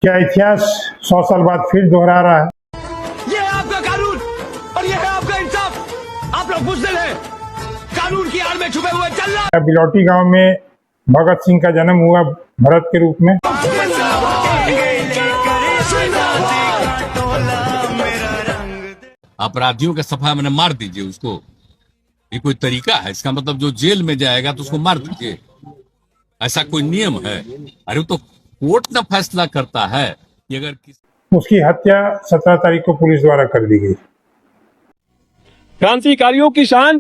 क्या इतिहास 100 साल बाद फिर दोहरा रहा है? ये है आपका कानून और ये है आपका इंसाफ। आप लोग बुज़दिल हैं, कानून की आड़ में छुपे हुए चल रहा। बिलौटी गांव में भगत सिंह का जन्म हुआ भरत के रूप में। अपराधियों के सफा मैंने मार दीजिए उसको, ये कोई तरीका है? इसका मतलब जो जेल में जाएगा तो उसको मार दीजिए, ऐसा कोई नियम है? अरे तो कोर्ट ना फैसला करता है कि अगर उसकी हत्या 17 तारीख को पुलिस द्वारा कर दी गई। क्रांतिकारियों की शान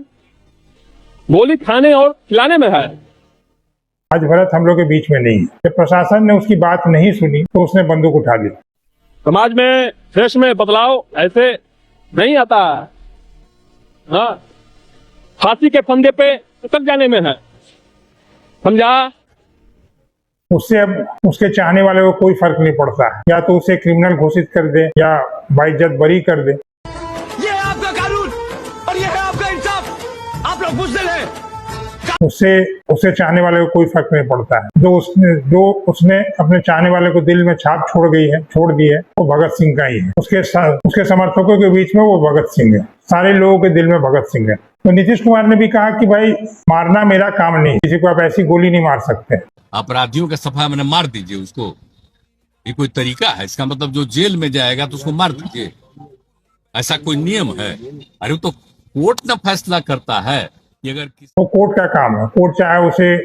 गोली खाने और खिलाने में है। आज भरत हम लोग के बीच में नहीं है। जब प्रशासन ने उसकी बात नहीं सुनी तो उसने बंदूक उठा ली। समाज में देश में बदलाव ऐसे नहीं आता है, हाँ, फांसी के फंदे पे उतर जाने में है, समझा? उससे अब उसके चाहने वाले को कोई फर्क नहीं पड़ता है, या तो उसे क्रिमिनल घोषित कर दे या बाइज्जत बरी कर दे। ये है आपका कानून और ये है आपका इंसाफ। आप लोग बुज़दिल हैं। उससे चाहने वाले को कोई फर्क नहीं पड़ता है। जो उसने अपने चाहने वाले को दिल में छाप छोड़ दी है वो भगत सिंह का ही है। उसके समर्थकों के बीच में वो भगत सिंह है, सारे लोगों के दिल में भगत सिंह है। तो नीतीश कुमार ने भी कहा कि भाई मारना मेरा काम नहीं, किसी को आप ऐसी गोली नहीं मार सकते। अपराधियों के सफा मैंने मार दीजिए उसको, ये कोई तरीका है? इसका मतलब जो जेल में जाएगा तो उसको मार दीजिए, ऐसा कोई नियम है? अरे तो कोर्ट ना फैसला करता है कि अगर वो कोर्ट का काम है। कोर्ट चाहे उसे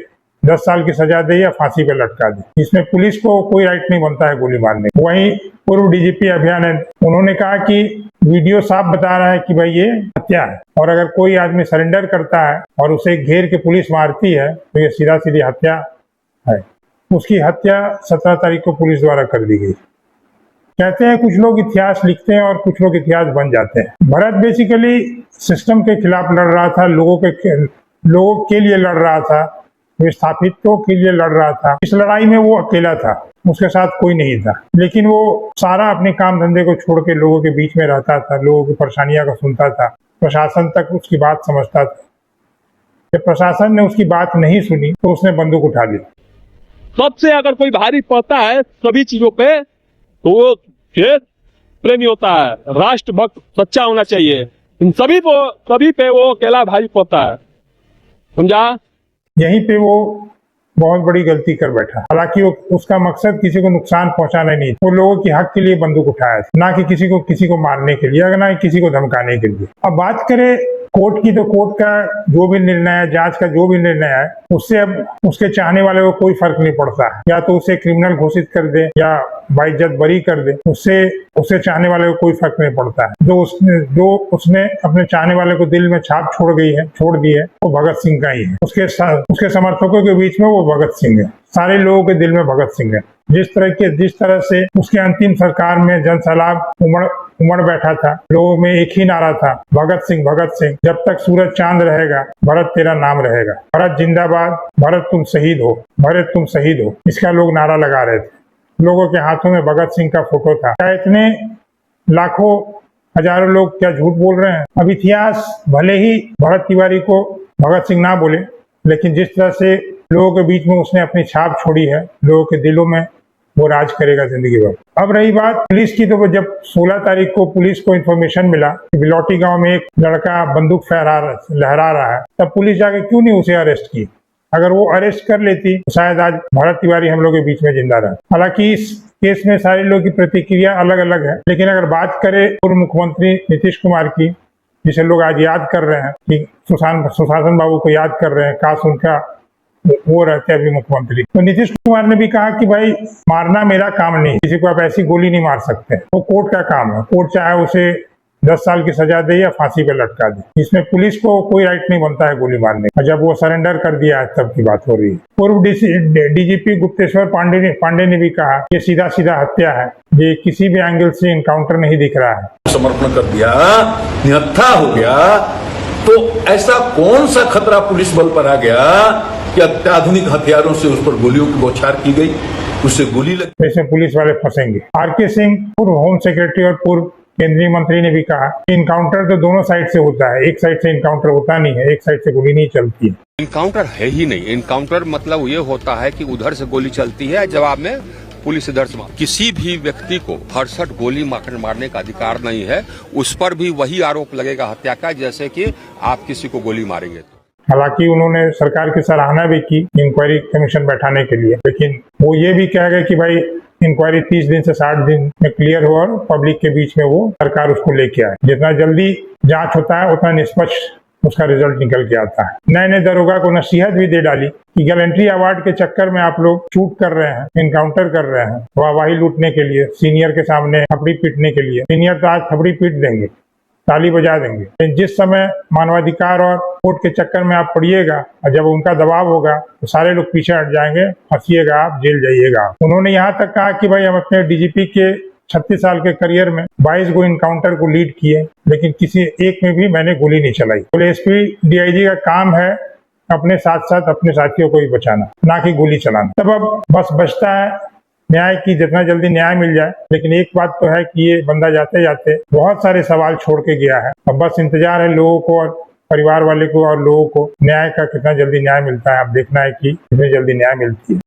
10 साल की सजा दे या फांसी पे लटका दे, इसमें पुलिस को कोई राइट नहीं बनता है गोली मारने। वहीं पूर्व डीजीपी अभियानंद, उन्होंने कहा कि वीडियो साफ बता रहा है कि भाई ये हत्या है, और अगर कोई आदमी सरेंडर करता है और उसे घेर के पुलिस मारती है तो ये सीधा सीधी हत्या है। उसकी हत्या 17 तारीख को पुलिस द्वारा कर दी गई। कहते हैं कुछ लोग इतिहास लिखते हैं और कुछ लोग इतिहास बन जाते हैं। भरत बेसिकली सिस्टम के खिलाफ लड़ रहा था, लोगों के लिए लड़ रहा था, विस्थापितों के लिए लड़ रहा था। इस लड़ाई में वो अकेला था, उसके साथ कोई नहीं था, लेकिन वो सारा अपने काम धंधे को छोड़ के लोगों के बीच में रहता था, लोगों की परेशानियां को सुनता था, प्रशासन तक उसकी बात समझता था। जब प्रशासन ने उसकी बात नहीं सुनी तो उसने बंदूक उठा ली। सबसे अगर कोई भारी पड़ता है सभी चीजों पे तो वो देश प्रेमी होता है, राष्ट्रभक्त सच्चा होना चाहिए। इन सभी पे वो अकेला भारी पड़ता है, समझा? यहीं पे वो बहुत बड़ी गलती कर बैठा। हालांकि उसका मकसद किसी को नुकसान पहुंचाना नहीं, वो लोगों के हक के लिए बंदूक उठाया, ना कि किसी को मारने के लिए, ना कि किसी को धमकाने के लिए। अब बात करें कोर्ट की, तो कोर्ट का जो भी निर्णय है, जांच का जो भी निर्णय है, उससे अब उसके चाहने वाले को कोई फर्क नहीं पड़ता है, या तो उसे क्रिमिनल घोषित कर दे या बाइज्जत बरी कर दे। उससे चाहने वाले को कोई फर्क नहीं पड़ता है। जो उसने अपने चाहने वाले को दिल में छाप छोड़ दी है वो भगत सिंह का ही है। उसके समर्थकों के बीच में वो भगत सिंह है, सारे लोगों के दिल में भगत सिंह है। जिस तरह से उसके अंतिम सरकार में जन सैलाब उमड़ बैठा था, लोगों में एक ही नारा था, भगत सिंह, जब तक सूरज चांद रहेगा भरत तेरा नाम रहेगा, भरत जिंदाबाद, भरत तुम शहीद हो, भरत तुम शहीद हो। इसका लोग नारा लगा रहे थे। लोगों के हाथों में भगत सिंह का फोटो था। क्या इतने लाखों हजारों लोग क्या झूठ बोल रहे हैं? अब इतिहास भले ही भरत तिवारी को भगत सिंह ना बोले, लेकिन जिस तरह से लोगों के बीच में उसने अपनी छाप छोड़ी है, लोगों के दिलों में वो राज करेगा जिंदगी भर। अब रही बात पुलिस की, तो जब 16 तारीख को पुलिस को इन्फॉर्मेशन मिला कि बिलौटी गांव में एक लड़का बंदूक लहरा रहा है, तब पुलिस जाके क्यों नहीं उसे अरेस्ट की? अगर वो अरेस्ट कर लेती तो शायद आज भरत तिवारी हम लोग के बीच में जिंदा रहा। हालांकि इस केस में सारे लोगों की प्रतिक्रिया अलग अलग है, लेकिन अगर बात करें पूर्व मुख्यमंत्री नीतीश कुमार की, जिसे लोग आज याद कर रहे हैं कि सुशासन बाबू को याद कर रहे हैं, काश उनका वो रहते अभी मुख्यमंत्री, तो नीतीश कुमार ने भी कहा कि भाई मारना मेरा काम नहीं, किसी को आप ऐसी गोली नहीं मार सकते। वो कोर्ट का काम है। कोर्ट चाहे उसे 10 साल की सजा दे या फांसी पे लटका दे, इसमें पुलिस को कोई राइट नहीं बनता है गोली मारने का। जब वो सरेंडर कर दिया है तब की बात हो रही है। पूर्व डीजीपी गुप्तेश्वर पांडे ने भी कहा ये सीधा हत्या है, ये किसी भी एंगल से इनकाउंटर नहीं दिख रहा है। समर्पण कर दिया, निहत्था हो गया, तो ऐसा कौन सा खतरा पुलिस बल पर आ गया कि अत्याधुनिक हथियारों से उस पर गोलियों की बौछार की गई, उससे गोली लगी। इसमें पुलिस वाले फंसेंगे। आरके सिंह पूर्व होम सेक्रेटरी और पूर्व केंद्रीय मंत्री ने भी कहा कि इनकाउंटर तो दोनों साइड से होता है, एक साइड से इनकाउंटर होता नहीं है, एक साइड से गोली नहीं चलती है। इनकाउंटर है ही नहीं। इनकाउंटर मतलब ये होता है कि उधर से गोली चलती है, जवाब में पुलिस इधर से किसी भी व्यक्ति को भरसक गोली मारकर मारने का अधिकार नहीं है। उस पर भी वही आरोप लगेगा हत्या का, जैसे कि आप किसी को गोली मारेंगे। हालांकि उन्होंने सरकार की सराहना भी की इंक्वायरी कमीशन बैठाने के लिए, लेकिन वो ये भी कह गए कि भाई इंक्वायरी 30 दिन से 60 दिन में क्लियर हो और पब्लिक के बीच में वो सरकार उसको लेके आए। जितना जल्दी जांच होता है उतना निष्पक्ष उसका रिजल्ट निकल के आता है। नए नए दरोगा को नसीहत भी दे डाली कि गैलेंट्री अवार्ड के चक्कर में आप लोग शूट कर रहे हैं, इनकाउंटर कर रहे हैं वाहवाही लूटने के लिए, सीनियर के सामने थपड़ी पीटने के लिए। सीनियर तो आज थपड़ी पीट देंगे, ताली बजा देंगे, लेकिन जिस समय मानवाधिकार और कोर्ट के चक्कर में आप पड़िएगा और जब उनका दबाव होगा तो सारे लोग पीछे हट जाएंगे, फंसिएगा आप, जेल जाइएगा। उन्होंने यहाँ तक कहा कि भाई हम अपने डीजीपी के 36 साल के करियर में 22 गो इनकाउंटर को लीड किए, लेकिन किसी एक में भी मैंने गोली नहीं चलाई। तो एसपी डीआईजी का काम है अपने साथ साथ अपने साथियों को भी बचाना, ना कि गोली चलाना। तब अब बस बचता है न्याय की, जितना जल्दी न्याय मिल जाए। लेकिन एक बात तो है कि ये बंदा जाते जाते बहुत सारे सवाल छोड़ के गया है। अब बस इंतजार है लोगों को और परिवार वाले को और लोगों को न्याय का, कितना जल्दी न्याय मिलता है। अब देखना है कि कितनी जल्दी न्याय मिलती है।